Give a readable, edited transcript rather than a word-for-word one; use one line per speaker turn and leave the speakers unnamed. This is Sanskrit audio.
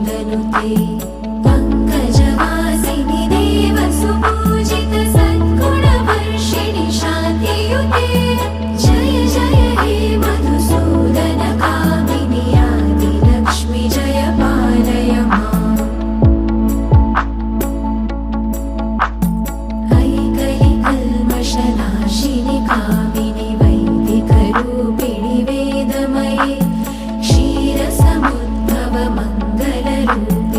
वेदनुते पङ्कजवासिनि देवसुपूजित सद्गुणवर्षिणि शान्तियुते जय जय हे मधुसूदन कामिनि आदिलक्ष्मि जय पालय माम् ऐकलिकल्मषनाशिनि कामिनि वैदिकरूपिणि वेदमये क्षीरसमुद्भव मङ्गलरूपिणि